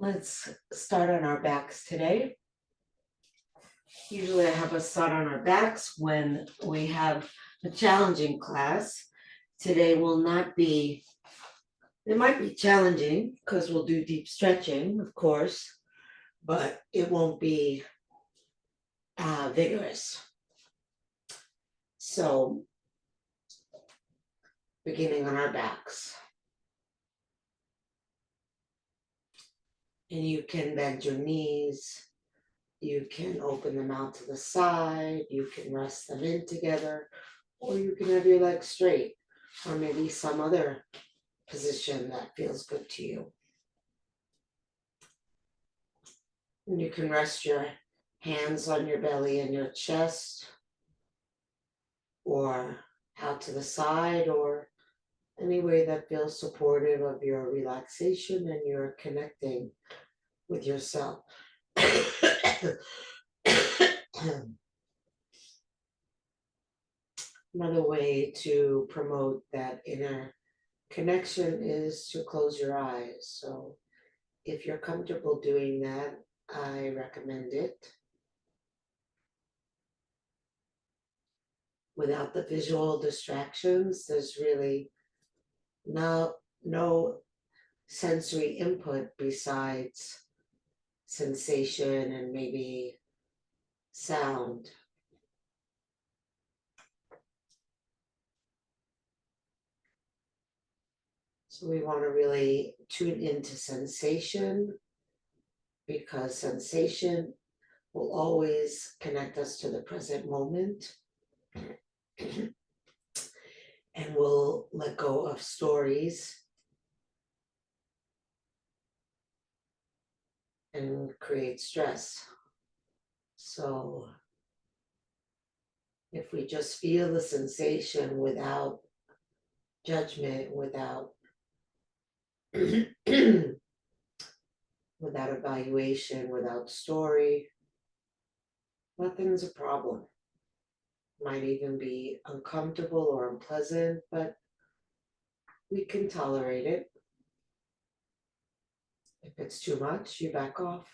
Let's start on our backs today. Usually I have us start on our backs when we have a challenging class. Today will not be, it might be challenging because we'll do deep stretching, of course, but it won't be vigorous. So, beginning on our backs. And you can bend your knees. You can open them out to the side. You can rest them in together. Or you can have your legs straight. Or maybe some other position that feels good to you. And you can rest your hands on your belly and your chest. Or out to the side. Or any way that feels supportive of your relaxation and your connecting with yourself. Another way to promote that inner connection is to close your eyes. So if you're comfortable doing that, I recommend it. Without the visual distractions, there's really no sensory input besides sensation and maybe sound. So we want to really tune into sensation because sensation will always connect us to the present moment and we'll let go of stories and create stress. So if we just feel the sensation without judgment, without without evaluation, without story, nothing's a problem. Might even be uncomfortable or unpleasant, but we can tolerate it. If it's too much, you back off.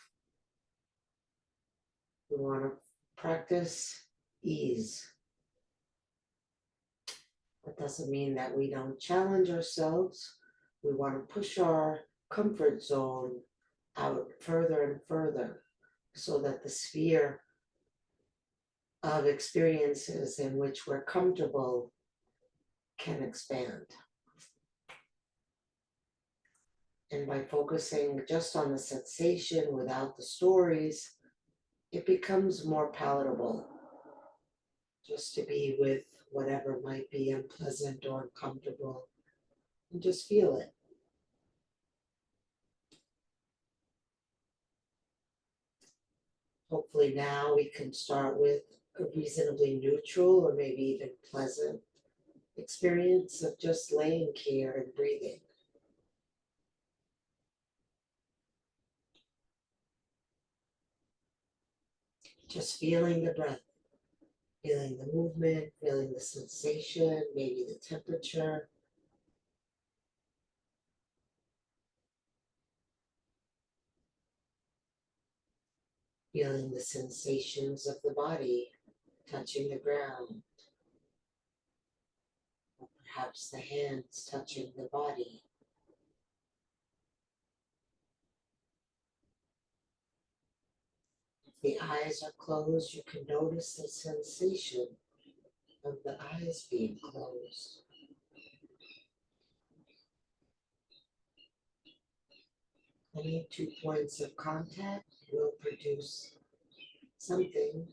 We want to practice ease. That doesn't mean that we don't challenge ourselves. We want to push our comfort zone out further and further so that the sphere of experiences in which we're comfortable can expand. And by focusing just on the sensation without the stories, it becomes more palatable just to be with whatever might be unpleasant or uncomfortable and just feel it. Hopefully now we can start with a reasonably neutral or maybe even pleasant experience of just laying here and breathing. Just feeling the breath, feeling the movement, feeling the sensation, maybe the temperature. Feeling the sensations of the body touching the ground, or perhaps the hands touching the body. If the eyes are closed, you can notice the sensation of the eyes being closed. Any 2 points of contact will produce something,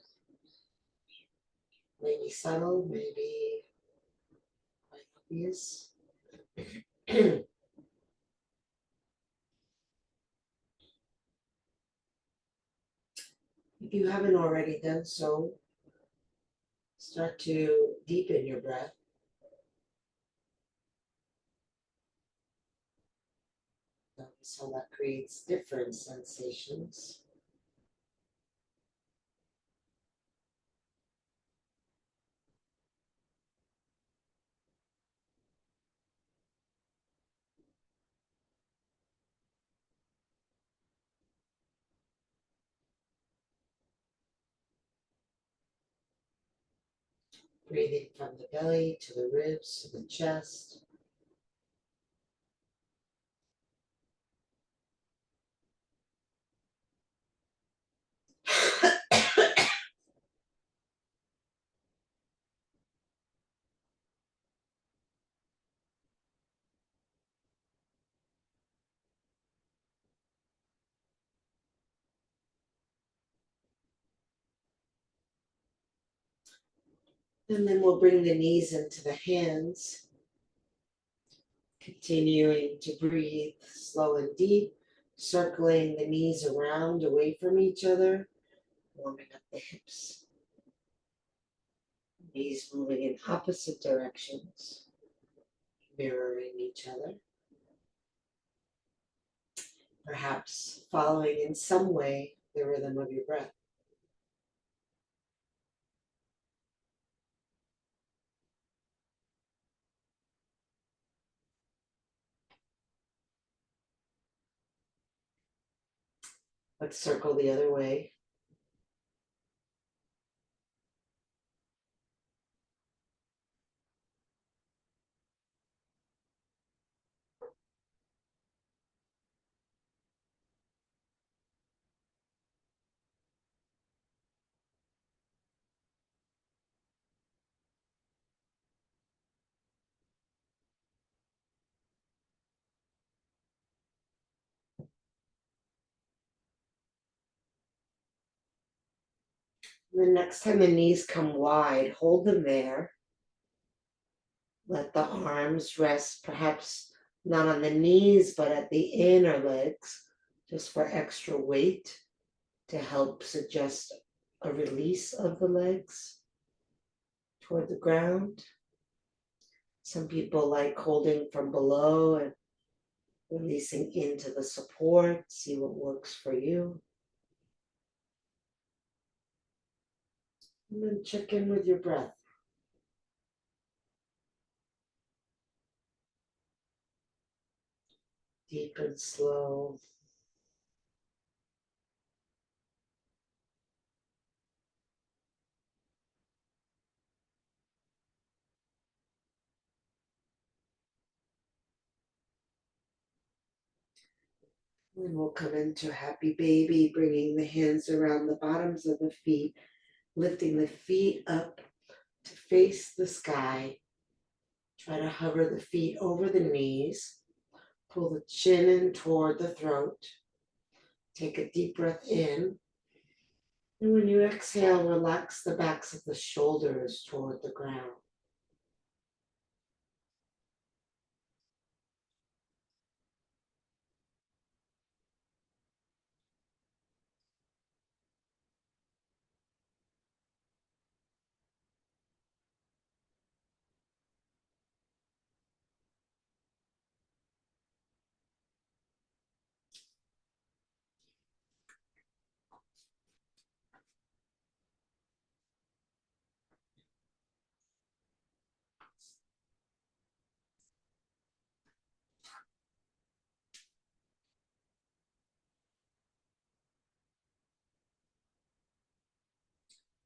maybe subtle, maybe quite obvious. If you haven't already done so, start to deepen your breath. So that creates different sensations. Breathing from the belly to the ribs to the chest. And then we'll bring the knees into the hands, continuing to breathe slow and deep, circling the knees around away from each other, warming up the hips. Knees moving in opposite directions, mirroring each other. Perhaps following in some way the rhythm of your breath. Let's circle the other way. The next time the knees come wide, hold them there. Let the arms rest, perhaps not on the knees, but at the inner legs, just for extra weight to help suggest a release of the legs toward the ground. Some people like holding from below and releasing into the support. See what works for you. And then check in with your breath. Deep and slow. And we'll come into happy baby, bringing the hands around the bottoms of the feet, lifting the feet up to face the sky. Try to hover the feet over the knees. Pull the chin in toward the throat. Take a deep breath in. And when you exhale, relax the backs of the shoulders toward the ground.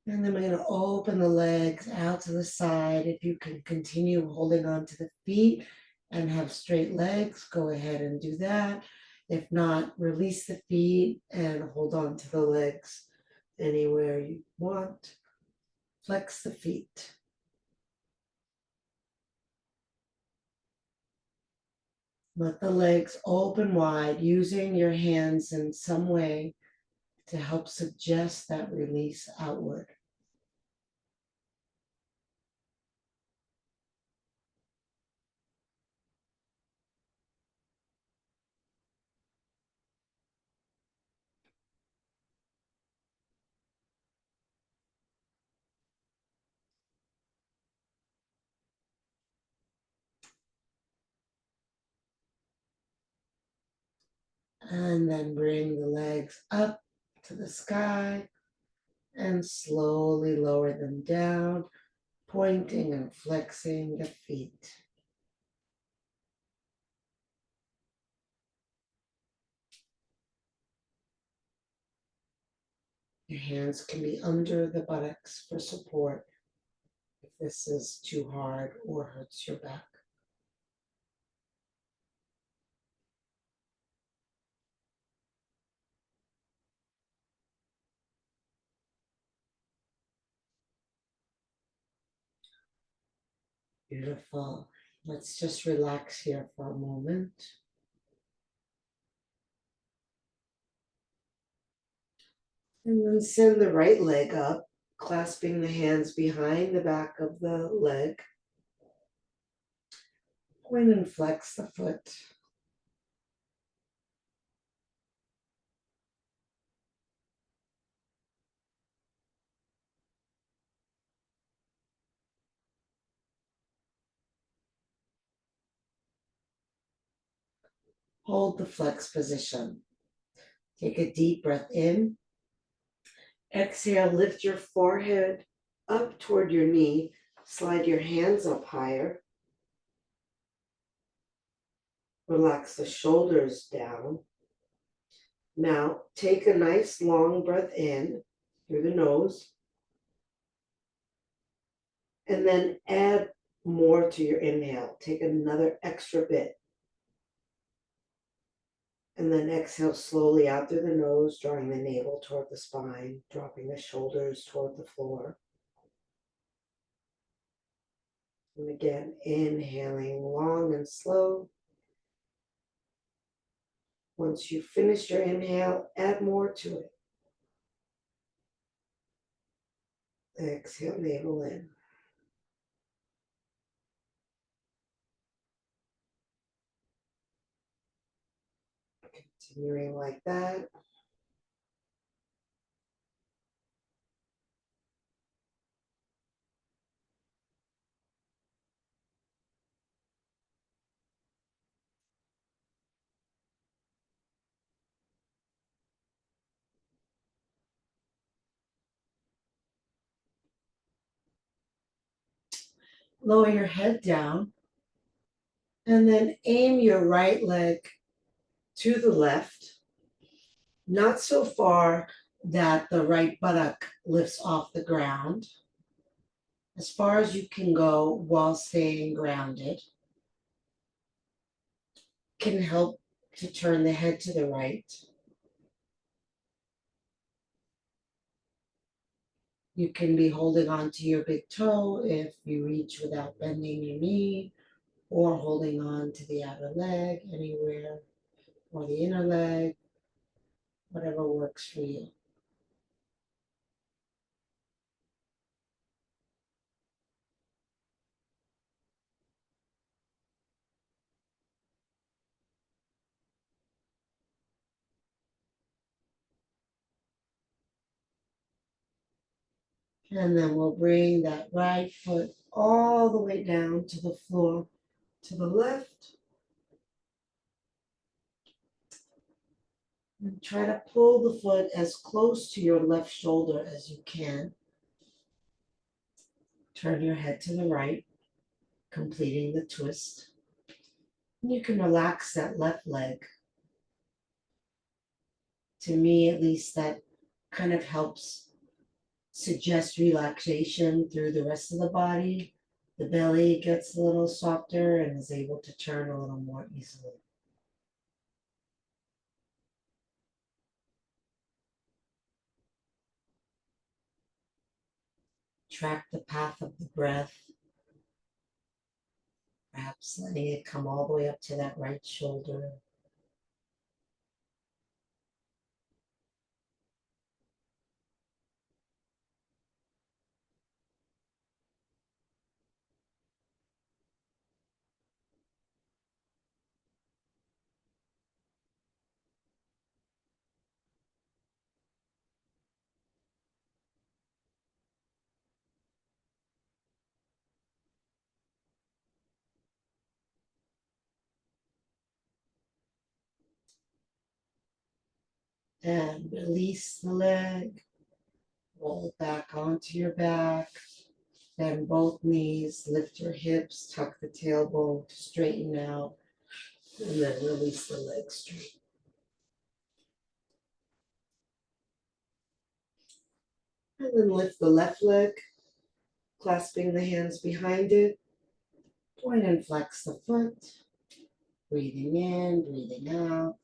And then we're going to open the legs out to the side. If you can continue holding on to the feet and have straight legs, go ahead and do that. If not, release the feet and hold on to the legs anywhere you want. Flex the feet. Let the legs open wide, using your hands in some way to help suggest that release outward. And then bring the legs up to the sky and slowly lower them down, pointing and flexing the feet. Your hands can be under the buttocks for support. if this is too hard or hurts your back. Beautiful. Let's just relax here for a moment. And then send the right leg up, clasping the hands behind the back of the leg. Point and flex the foot. Hold the flex position. Take a deep breath in. Exhale, lift your forehead up toward your knee. Slide your hands up higher. Relax the shoulders down. Now, take a nice long breath in through the nose. And then add more to your inhale. Take another extra bit. And then exhale slowly out through the nose, drawing the navel toward the spine, dropping the shoulders toward the floor. And again, inhaling long and slow. Once you finish your inhale, add more to it. Exhale, navel in. Continuing like that. Lower your head down and then aim your right leg to the left, not so far that the right buttock lifts off the ground, as far as you can go while staying grounded. Can help to turn the head to the right. You can be holding on to your big toe if you reach without bending your knee, or holding on to the outer leg anywhere, or the inner leg, whatever works for you. And then we'll bring that right foot all the way down to the floor to the left. And try to pull the foot as close to your left shoulder as you can. Turn your head to the right, completing the twist. And you can relax that left leg. To me, at least, that kind of helps suggest relaxation through the rest of the body. The belly gets a little softer and is able to turn a little more easily. Track the path of the breath, perhaps letting it come all the way up to that right shoulder. And release the leg, roll back onto your back, bend both knees, lift your hips, tuck the tailbone to straighten out, and then release the leg straight. And then lift the left leg clasping the hands behind it. Point and flex the foot. Breathing in, breathing out.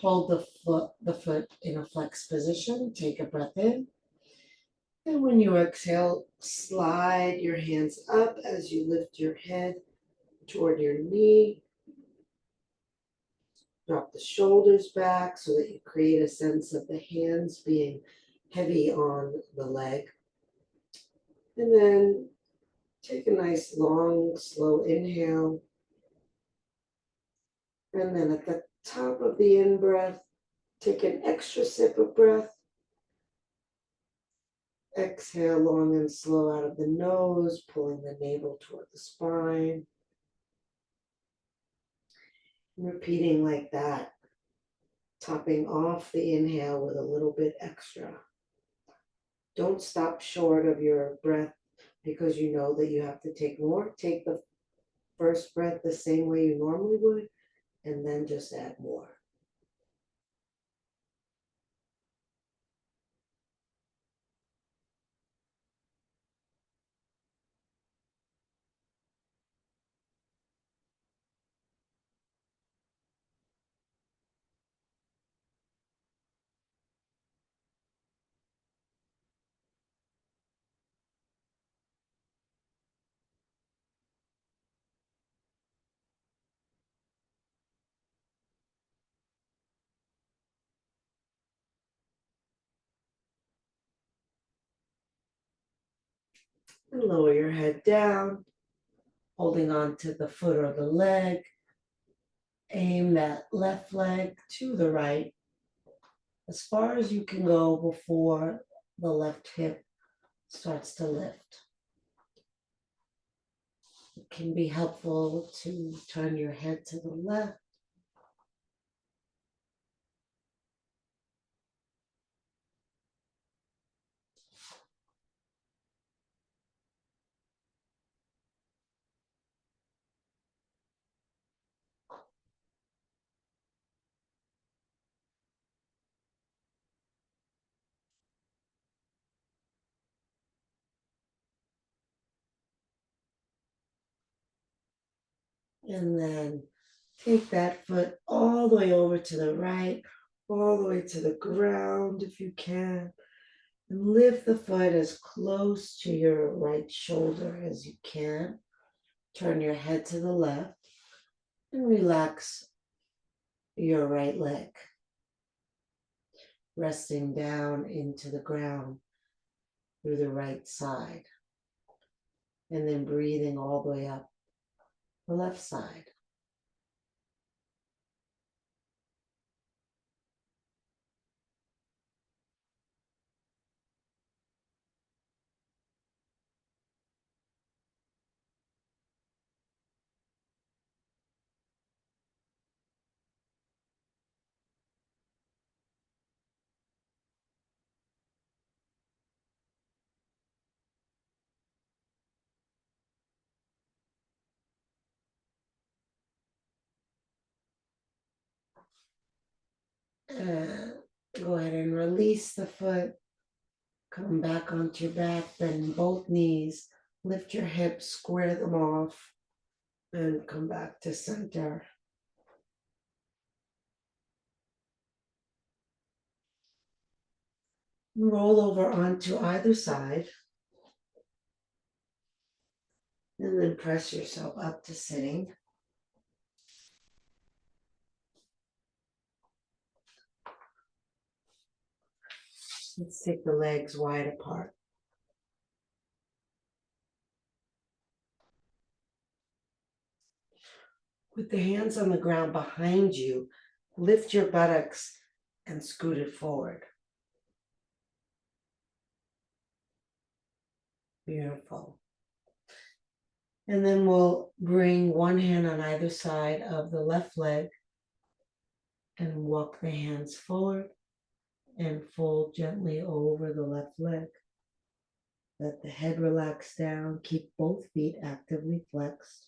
Hold the foot in a flex position. Take a breath in. And when you exhale, slide your hands up as you lift your head toward your knee. Drop the shoulders back so that you create a sense of the hands being heavy on the leg. And then take a nice long, slow inhale. And then at the top of the in-breath, take an extra sip of breath. Exhale long and slow out of the nose, pulling the navel toward the spine. Repeating like that, topping off the inhale with a little bit extra. Don't stop short of your breath because you know that you have to take more. Take the first breath the same way you normally would, and then just add more. And lower your head down, holding on to the foot or the leg. Aim that left leg to the right, as far as you can go before the left hip starts to lift. It can be helpful to turn your head to the left. And then take that foot all the way over to the right, all the way to the ground if you can. And lift the foot as close to your right shoulder as you can. Turn your head to the left and relax your right leg, resting down into the ground through the right side. And then breathing all the way up the left side. And go ahead and release the foot. Come back onto your back, bend both knees. Lift your hips, square them off, and come back to center. Roll over onto either side. And then press yourself up to sitting. Let's take the legs wide apart. With the hands on the ground behind you, lift your buttocks and scoot it forward. Beautiful. And then we'll bring one hand on either side of the left leg and walk the hands forward and fold gently over the left leg. Let the head relax down. Keep both feet actively flexed.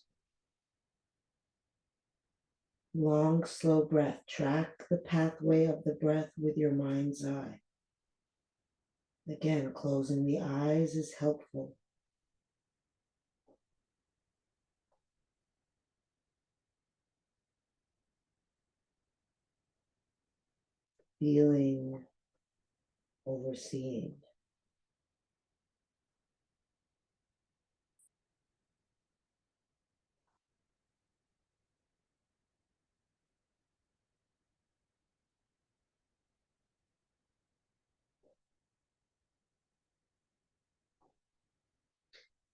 Long, slow breath. Track the pathway of the breath with your mind's eye. Again, closing the eyes is helpful. Feeling, overseeing.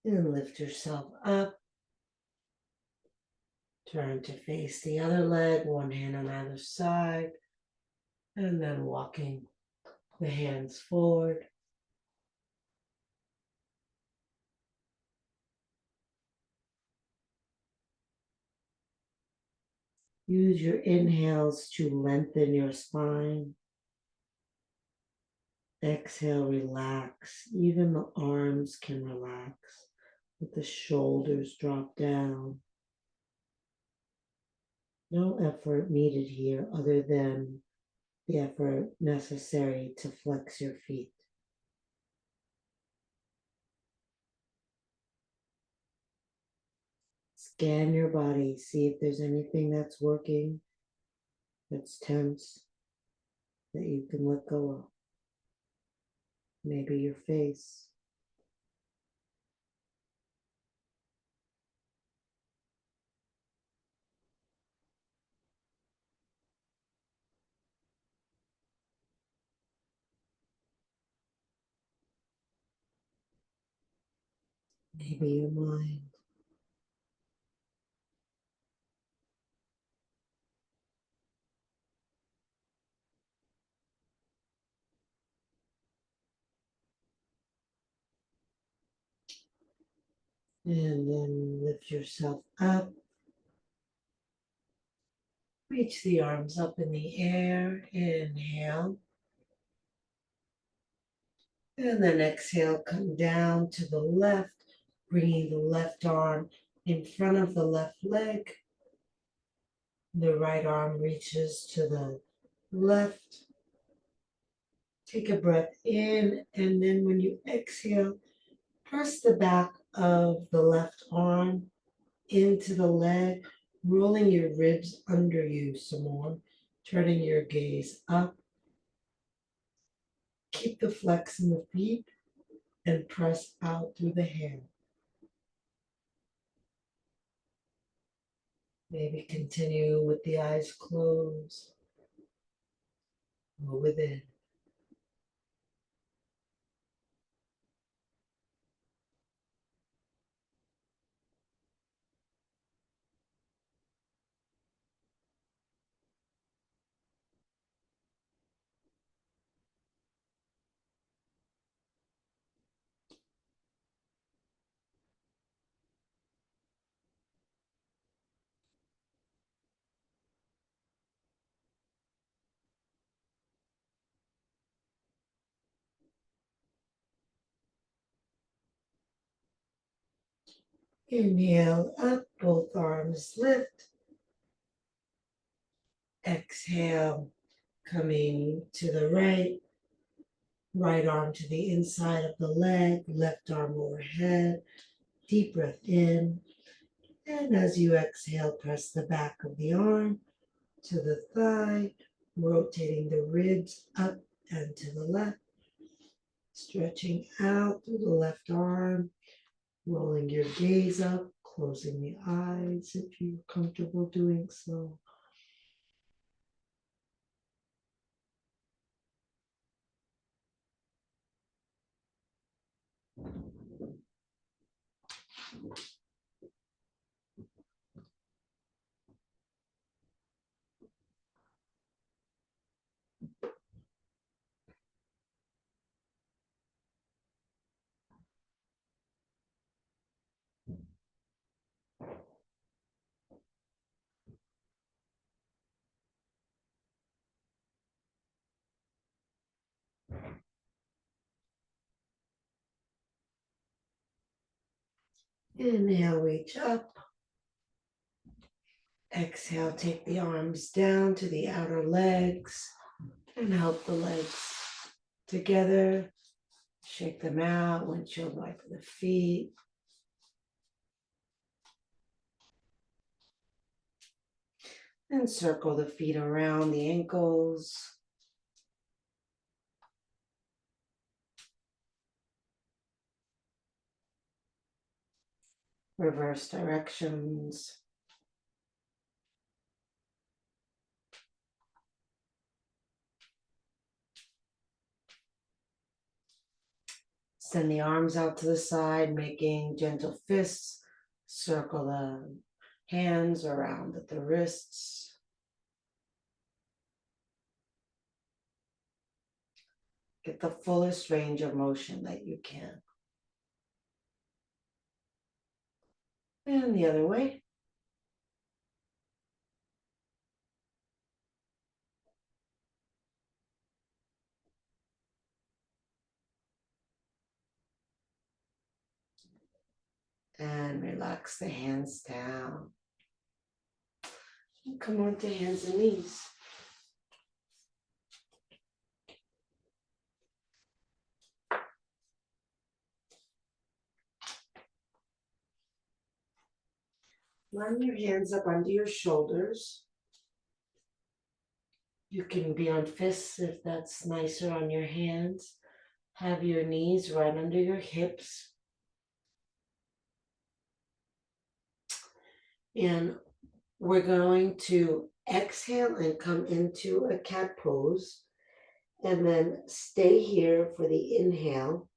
And lift yourself up. Turn to face the other leg, one hand on either side. And then walking the hands forward. Use your inhales to lengthen your spine. Exhale, relax. Even the arms can relax. Let the shoulders drop down. No effort needed here other than the effort necessary to flex your feet. Scan your body, see if there's anything that's working, that's tense, that you can let go of. Maybe your face. Maybe your mind. And then lift yourself up. Reach the arms up in the air. Inhale. And then exhale, come down to the left, bringing the left arm in front of the left leg. The right arm reaches to the left. Take a breath in, and then when you exhale, press the back of the left arm into the leg, rolling your ribs under you some more, turning your gaze up. Keep the flex in the feet and press out through the hand. Maybe continue with the eyes closed or within. Inhale up, both arms lift. Exhale, coming to the right. Right arm to the inside of the leg, left arm overhead. Deep breath in. And as you exhale, press the back of the arm to the thigh, rotating the ribs up and to the left. Stretching out through the left arm, rolling your gaze up, closing the eyes if you're comfortable doing so. Inhale, reach up. Exhale, take the arms down to the outer legs and help the legs together. Shake them out, windshield wiper the feet. And circle the feet around the ankles. Reverse directions. Send the arms out to the side, making gentle fists. Circle the hands around at the wrists. Get the fullest range of motion that you can. And the other way. And relax the hands down. And come on to hands and knees. Line your hands up under your shoulders. You can be on fists if that's nicer on your hands. Have your knees right under your hips. And we're going to exhale and come into a cat pose. And then stay here for the inhale.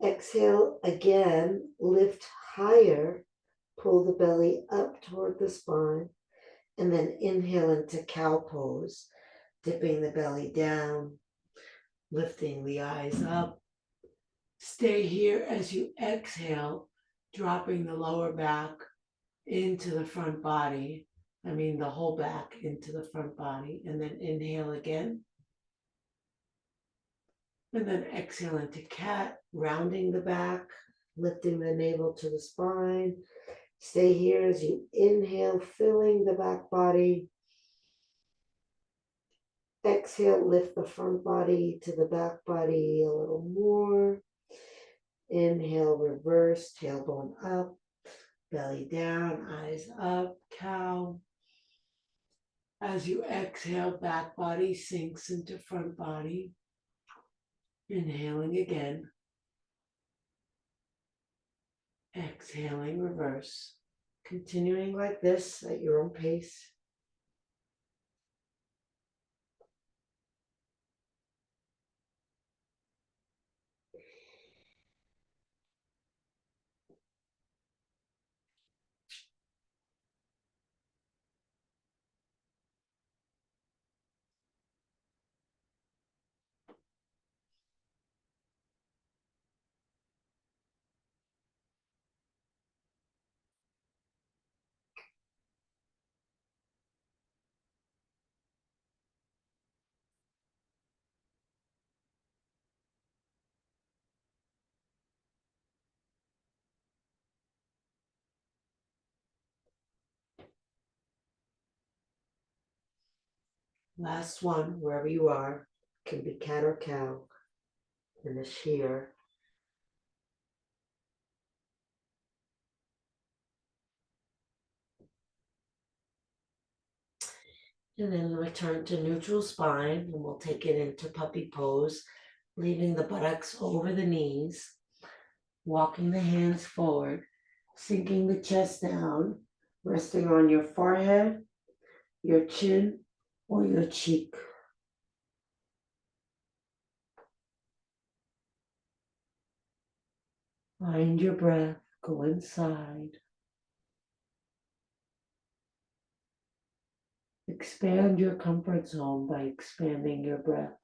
Exhale again, lift higher, pull the belly up toward the spine. And then inhale into cow pose, dipping the belly down, lifting the eyes up. Stay here as you exhale, dropping the lower back into the front body. The whole back into the front body. And then inhale again. And then exhale into cat, rounding the back, lifting the navel to the spine. Stay here as you inhale, filling the back body. Exhale, lift the front body to the back body a little more. Inhale, reverse, tailbone up, belly down, eyes up, cow. As you exhale, back body sinks into front body. Inhaling again. Exhaling, reverse. Continuing like this at your own pace. Last one, wherever you are, can be cat or cow. Finish here. And then return to neutral spine, and we'll take it into puppy pose, leaving the buttocks over the knees, walking the hands forward, sinking the chest down, resting on your forehead, your chin, or your cheek. Find your breath, go inside. Expand your comfort zone by expanding your breath.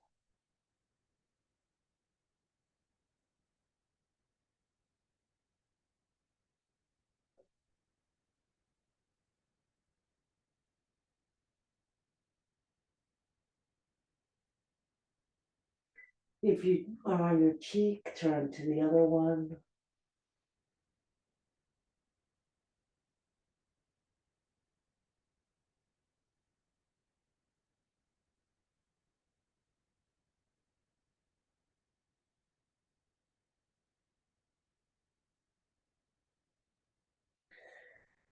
If you are on your cheek, turn to the other one.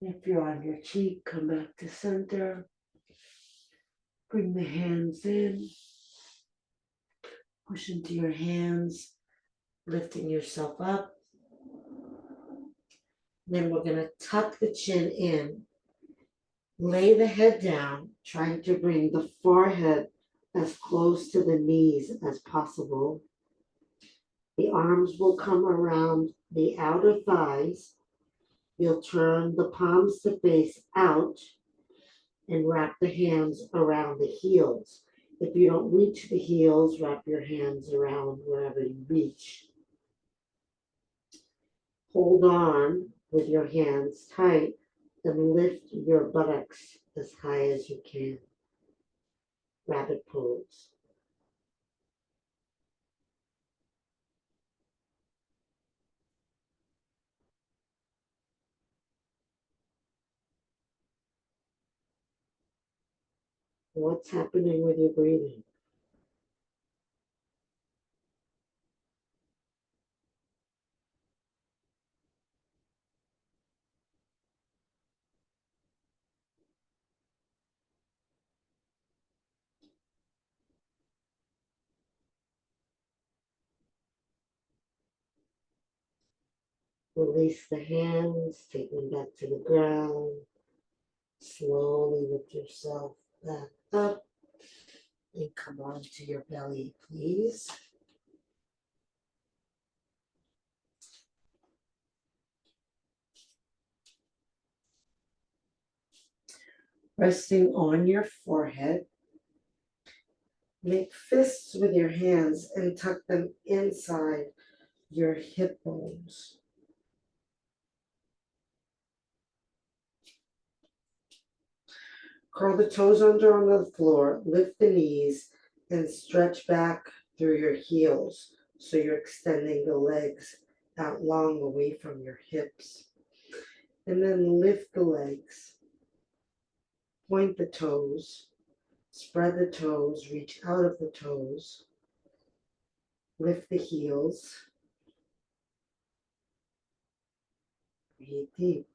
If you're on your cheek, come back to center. Bring the hands in. Push into your hands, lifting yourself up. Then we're going to tuck the chin in. Lay the head down, trying to bring the forehead as close to the knees as possible. The arms will come around the outer thighs. You'll turn the palms to face out and wrap the hands around the heels. If you don't reach the heels, wrap your hands around wherever you reach. Hold on with your hands tight and lift your buttocks as high as you can. Rabbit pose. What's happening with your breathing? Release the hands, take them back to the ground. Slowly lift yourself back up and come onto your belly, please. Resting on your forehead. Make fists with your hands and tuck them inside your hip bones. Curl the toes under on the floor, lift the knees, and stretch back through your heels so you're extending the legs out long away from your hips. And then lift the legs, point the toes, spread the toes, reach out of the toes, lift the heels, breathe deep.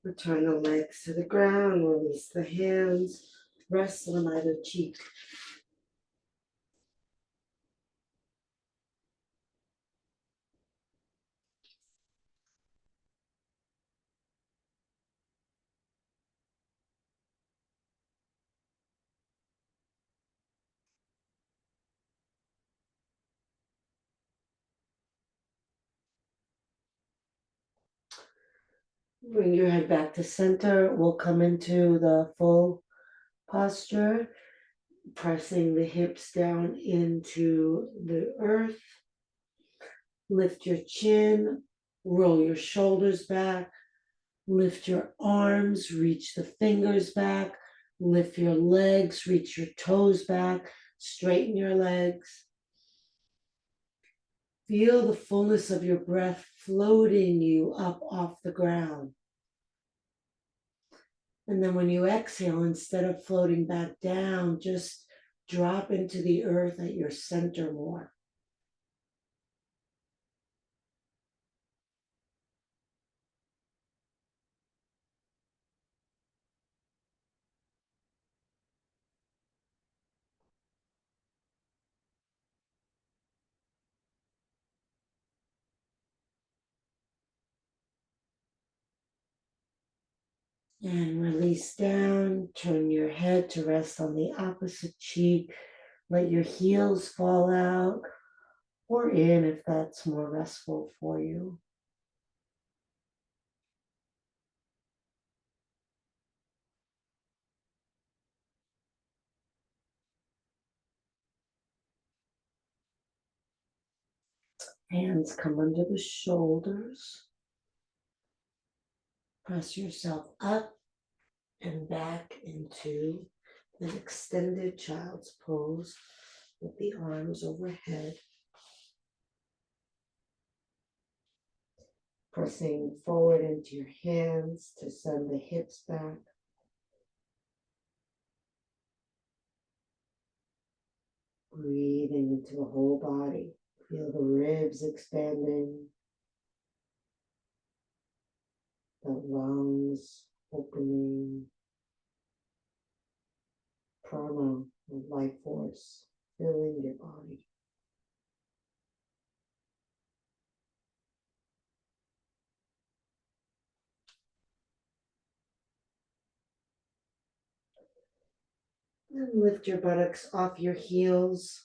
Return the legs to the ground, release the hands, rest on either cheek. Bring your head back to center. We'll come into the full posture, pressing the hips down into the earth. Lift your chin, roll your shoulders back, lift your arms, reach the fingers back, lift your legs, reach your toes back, straighten your legs. Feel the fullness of your breath floating you up off the ground. And then when you exhale, instead of floating back down, just drop into the earth at your center more. And release down, turn your head to rest on the opposite cheek. Let your heels fall out or in if that's more restful for you. Hands come under the shoulders. Press yourself up and back into An extended child's pose with the arms overhead. Pressing forward into your hands to send the hips back. Breathing into the whole body. Feel the ribs expanding, the lungs opening, prana and life force filling your body. And lift your buttocks off your heels,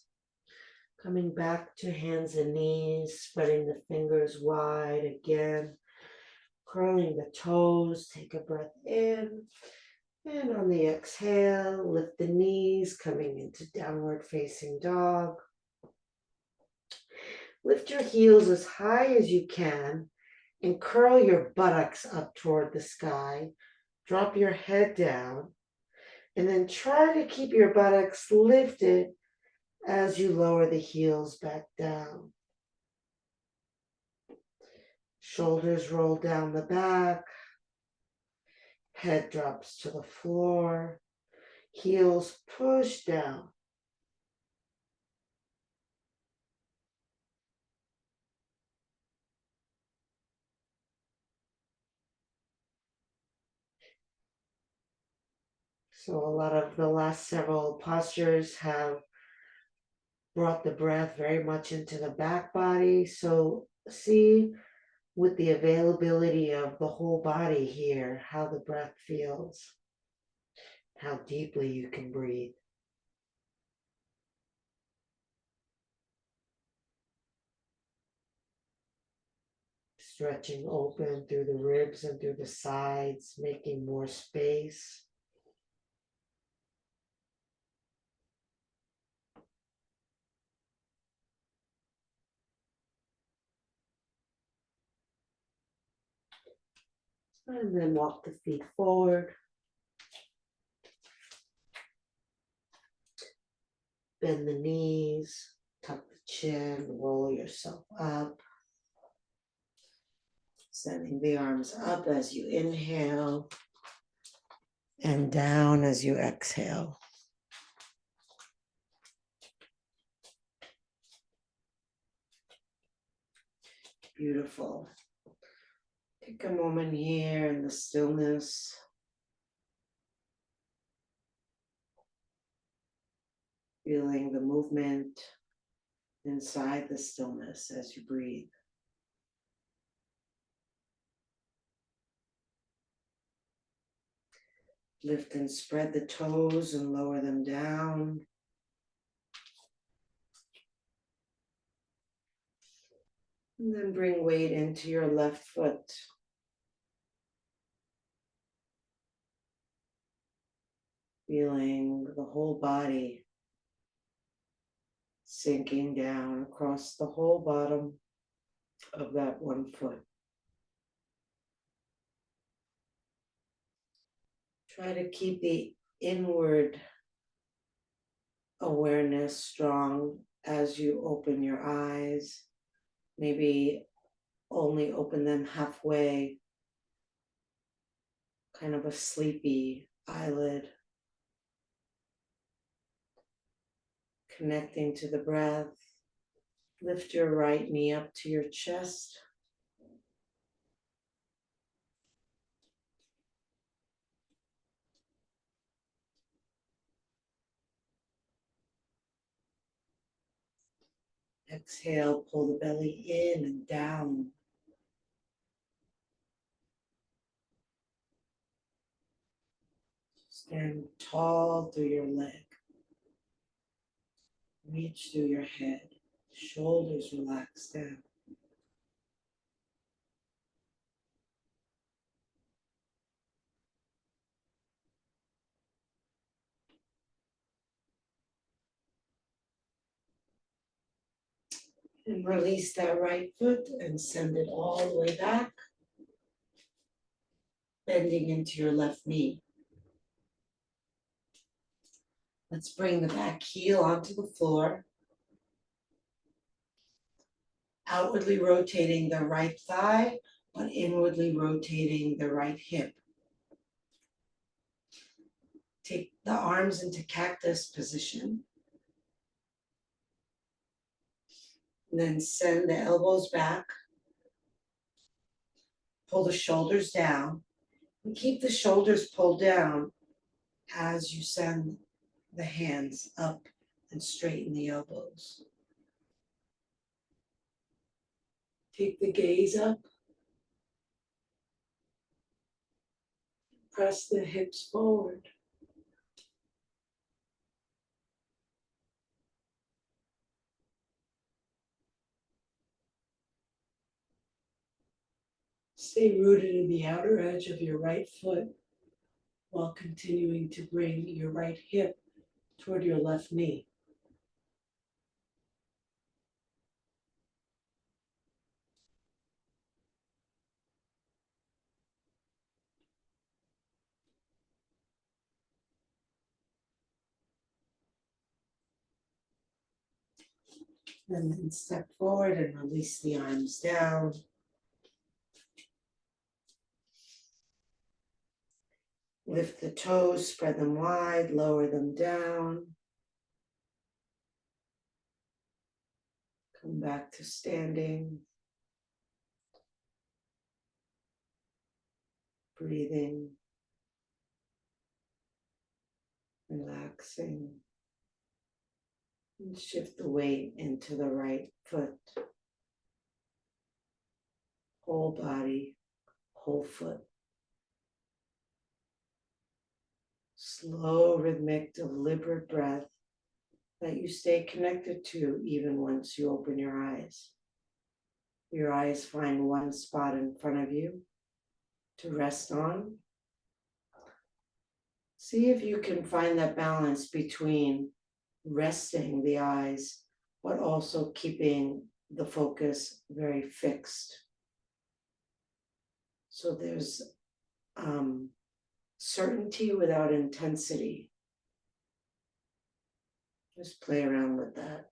coming back to hands and knees, spreading the fingers wide again, curling the toes. Take a breath in, and on the exhale, lift the knees, coming into downward facing dog. Lift your heels as high as you can and curl your buttocks up toward the sky. Drop your head down and then try to keep your buttocks lifted as you lower the heels back down. Shoulders roll down the back. Head drops to the floor. Heels push down. So a lot of the last several postures have brought the breath very much into the back body. So see with the availability of the whole body here, how the breath feels, how deeply you can breathe. Stretching open through the ribs and through the sides, making more space. And then walk the feet forward. Bend the knees, tuck the chin, roll yourself up. Sending the arms up as you inhale and down as you exhale. Beautiful. Take a moment here in the stillness. Feeling the movement inside the stillness as you breathe. Lift and spread the toes and lower them down. And then bring weight into your left foot. Feeling the whole body sinking down across the whole bottom of that one foot. Try to keep the inward awareness strong as you open your eyes. Maybe only open them halfway, kind of a sleepy eyelid. Connecting to the breath. Lift your right knee up to your chest. Exhale, pull the belly in and down. Stand tall through your leg. Reach through your head. Shoulders relax down. And release that right foot and send it all the way back, bending into your left knee. Let's bring the back heel onto the floor. Outwardly rotating the right thigh, but inwardly rotating the right hip. Take the arms into cactus position. And then send the elbows back. Pull the shoulders down. And keep the shoulders pulled down as you send the hands up and straighten the elbows. Take the gaze up. Press the hips forward. Stay rooted in the outer edge of your right foot while continuing to bring your right hip toward your left knee. And then step forward and release the arms down. Lift the toes, spread them wide, lower them down. Come back to standing. Breathing. Relaxing. And shift the weight into the right foot. Whole body, whole foot. Slow, rhythmic, deliberate breath that you stay connected to even once you open your eyes. Your eyes find one spot in front of you to rest on. See if you can find that balance between resting the eyes, but also keeping the focus very fixed. So there's certainty without intensity. Just play around with that.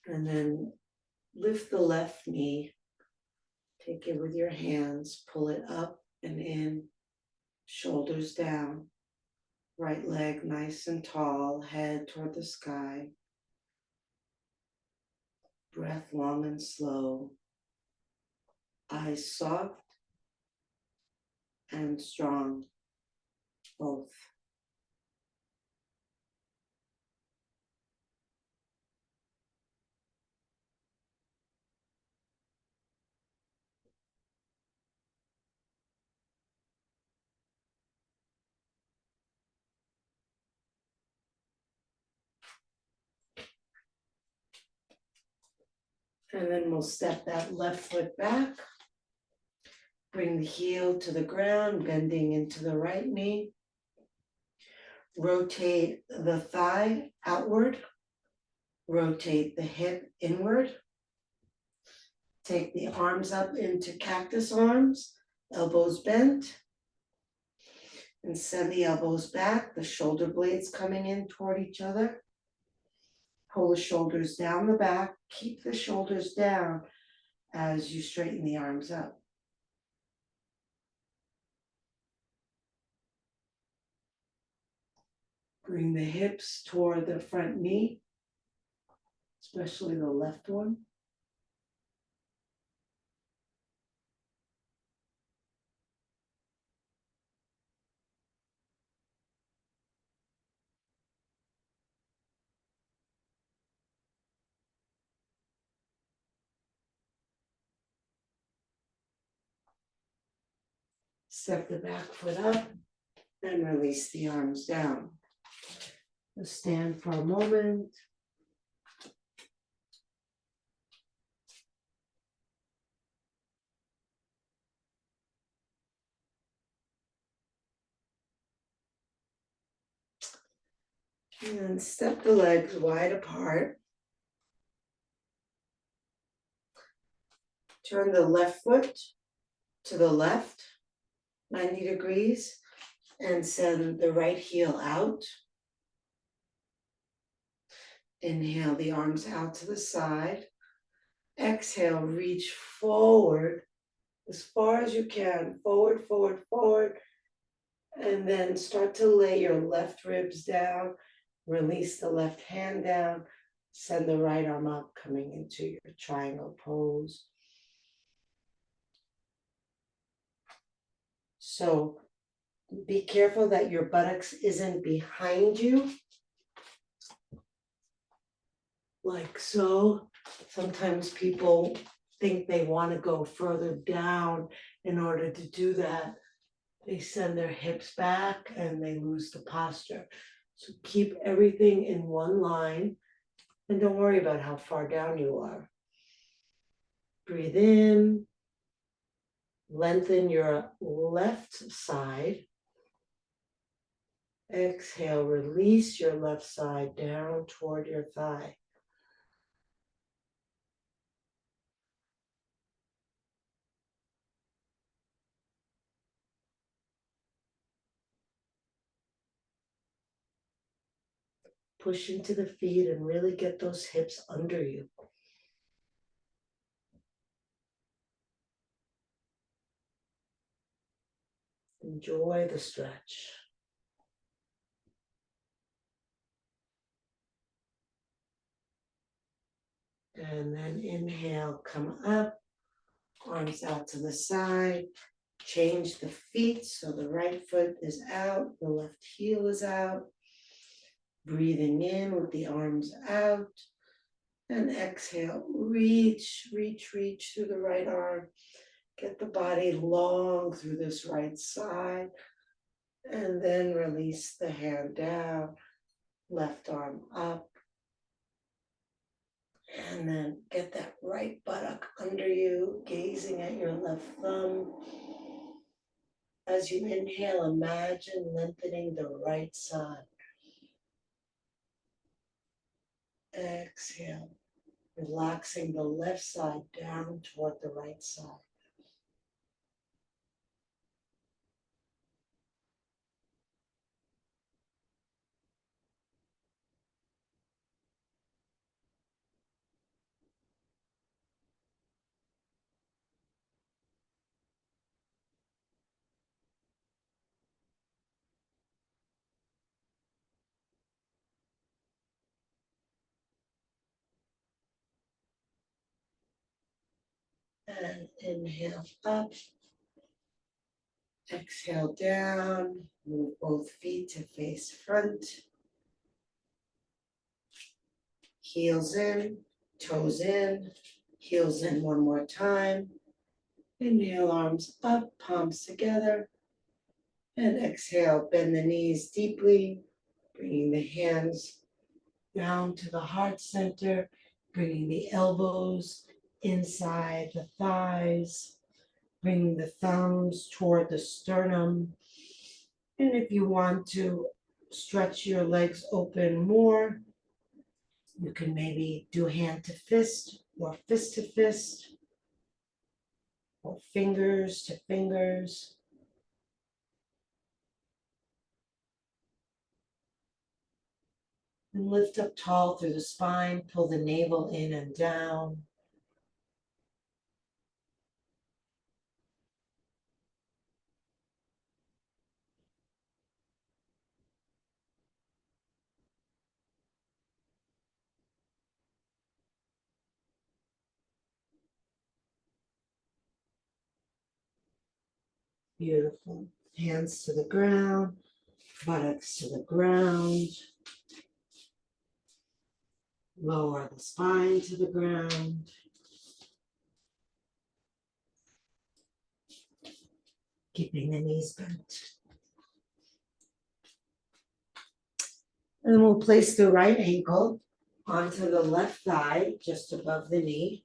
And then lift the left knee. Take it with your hands, pull it up and in, shoulders down. Right leg nice and tall, head toward the sky. Breath long and slow. Eyes soft and strong, both. And then we'll step that left foot back. Bring the heel to the ground, bending into the right knee. Rotate the thigh outward. Rotate the hip inward. Take the arms up into cactus arms, elbows bent. And send the elbows back, the shoulder blades coming in toward each other. Pull the shoulders down the back, keep the shoulders down as you straighten the arms up. Bring the hips toward the front knee, especially the left one. Step the back foot up and release the arms down. Let's stand for a moment. And step the legs wide apart. Turn the left foot to the left, 90 degrees. And send the right heel out. Inhale the arms out to the side. Exhale, reach forward as far as you can. Forward, forward, forward. And then start to lay your left ribs down. Release the left hand down. Send the right arm up, coming into your triangle pose. So be careful that your buttocks isn't behind you. Like so. Sometimes people think they want to go further down. In order to do that, they send their hips back and they lose the posture. So keep everything in one line and don't worry about how far down you are. Breathe in, lengthen your left side. Exhale, release your left side down toward your thigh. Push into the feet and really get those hips under you. Enjoy the stretch. And then inhale, come up, arms out to the side. Change the feet so the right foot is out, the left heel is out. Breathing in with the arms out. And exhale, reach, reach, reach through the right arm. Get the body long through this right side. And then release the hand down, left arm up. And then get that right buttock under you, gazing at your left thumb. As you inhale, imagine lengthening the right side. Exhale, relaxing the left side down toward the right side. And inhale up. Exhale down. Move both feet to face front. Heels in, toes in, heels in one more time. Inhale, arms up, palms together. And exhale, bend the knees deeply, bringing the hands down to the heart center, bringing the elbows inside the thighs, bringing the thumbs toward the sternum. And if you want to stretch your legs open more, you can maybe do hand to fist or fist to fist or fingers to fingers. And lift up tall through the spine, pull the navel in and down. Beautiful. Hands to the ground, buttocks to the ground. Lower the spine to the ground. Keeping the knees bent. And then we'll place the right ankle onto the left thigh, just above the knee.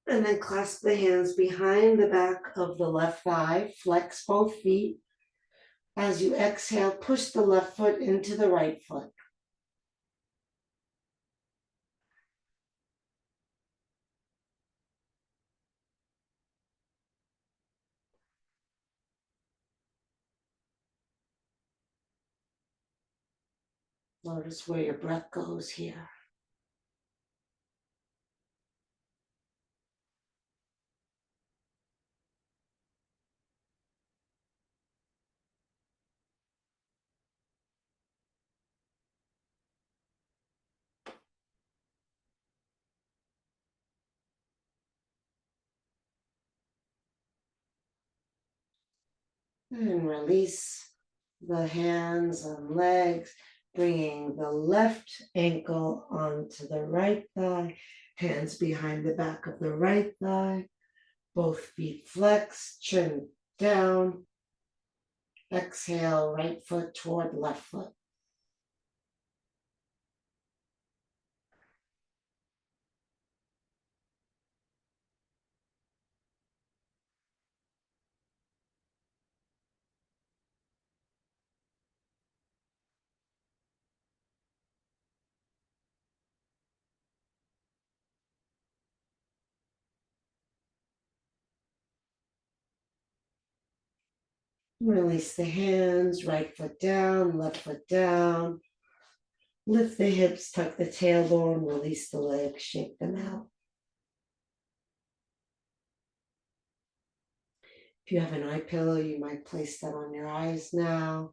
And then clasp the hands behind the back of the left thigh. Flex both feet. As you exhale, push the left foot into the right foot. Notice where your breath goes here. And release the hands and legs, bringing the left ankle onto the right thigh, hands behind the back of the right thigh, both feet flex, chin down. Exhale, right foot toward left foot. Release the hands, right foot down, left foot down. Lift the hips, tuck the tailbone, release the legs, shake them out. If you have an eye pillow, you might place that on your eyes now,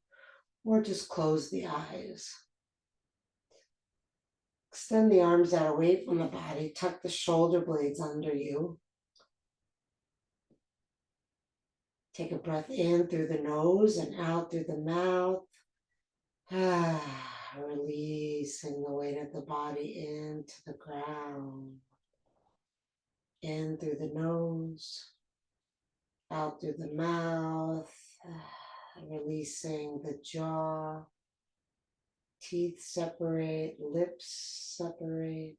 or just close the eyes. Extend the arms out away from the body, tuck the shoulder blades under you. Take a breath in through the nose and out through the mouth. Releasing the weight of the body into the ground. In through the nose, out through the mouth, releasing the jaw. Teeth separate, lips separate.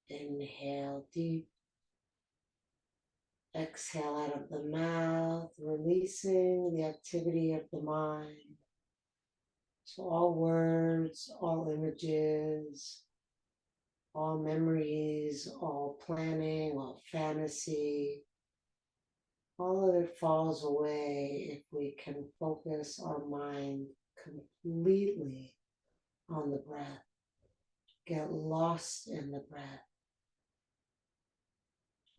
Inhale deep. Exhale out of the mouth, releasing the activity of the mind. So all words, all images, all memories, all planning, all fantasy, all of it falls away if we can focus our mind completely on the breath. Get lost in the breath.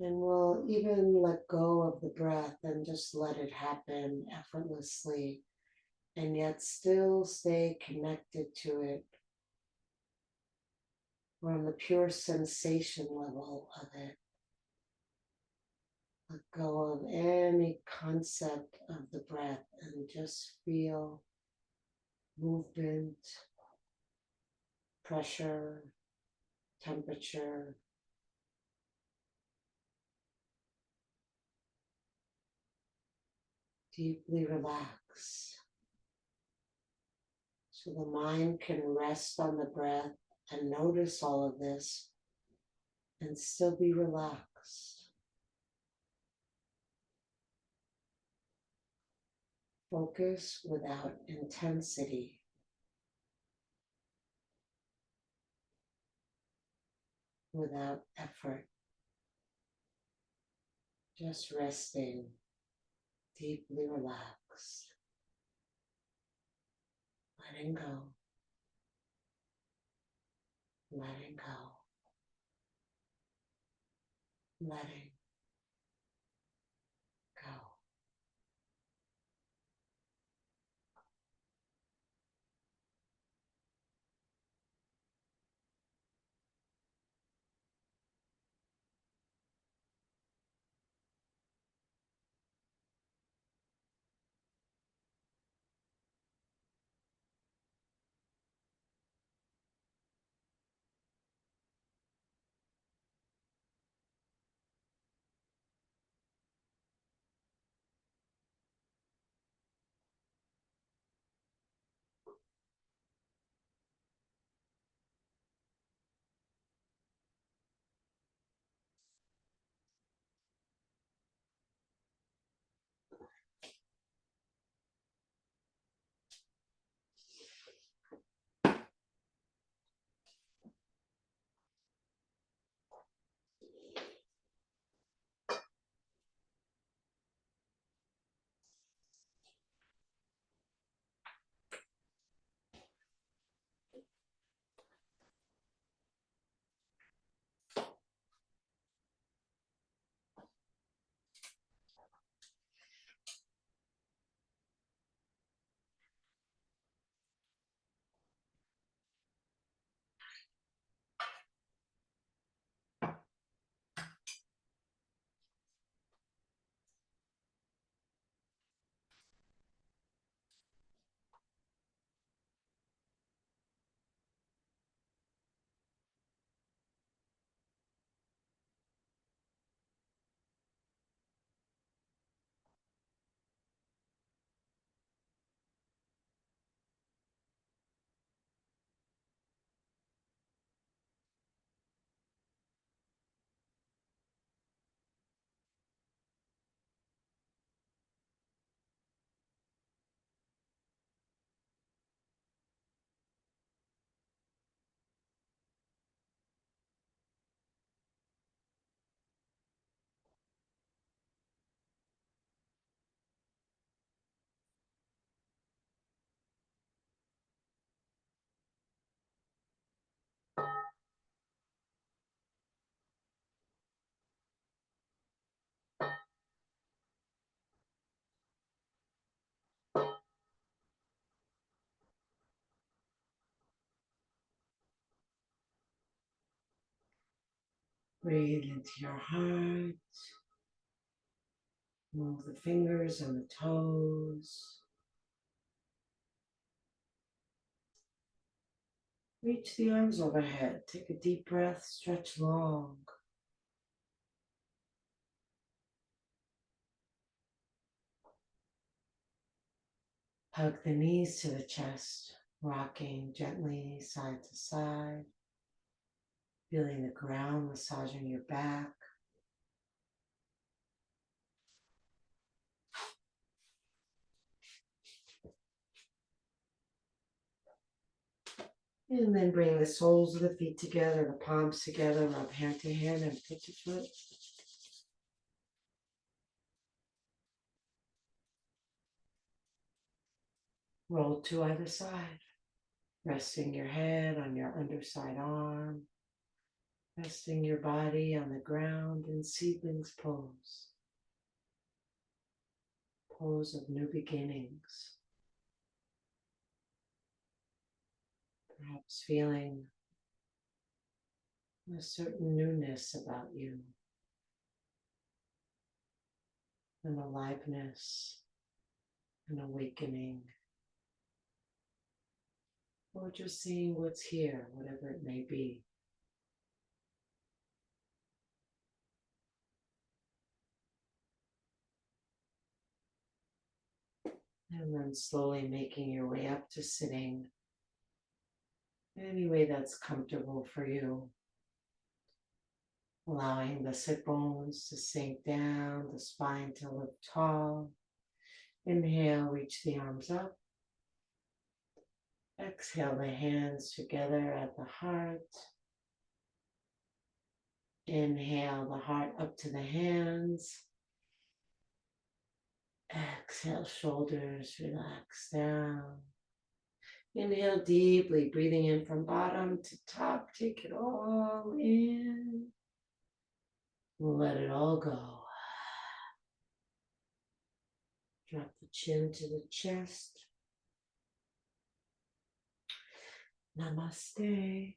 And we'll even let go of the breath and just let it happen effortlessly, and yet still stay connected to it on the pure sensation level of it. Let go of any concept of the breath and just feel movement, pressure, temperature. Deeply relax. So the mind can rest on the breath and notice all of this and still be relaxed. Focus without intensity. Without effort. Just resting, deeply relaxed. Letting go. Letting go. Letting go. Breathe into your heart. Move the fingers and the toes. Reach the arms overhead. Take a deep breath, stretch long. Hug the knees to the chest, rocking gently side to side. Feeling the ground massaging your back. And then bring the soles of the feet together, the palms together, rub hand to hand and foot to foot. Roll to either side, resting your head on your underside arm, resting your body on the ground in seedling's pose, pose of new beginnings. Perhaps feeling a certain newness about you, an aliveness, an awakening, or just seeing what's here, whatever it may be. And then slowly making your way up to sitting any way that's comfortable for you. Allowing the sit bones to sink down, the spine to look tall. Inhale, reach the arms up. Exhale, the hands together at the heart. Inhale, the heart up to the hands. Exhale, shoulders relax down. Inhale deeply, breathing in from bottom to top. Take it all in. Let it all go. Drop the chin to the chest. Namaste.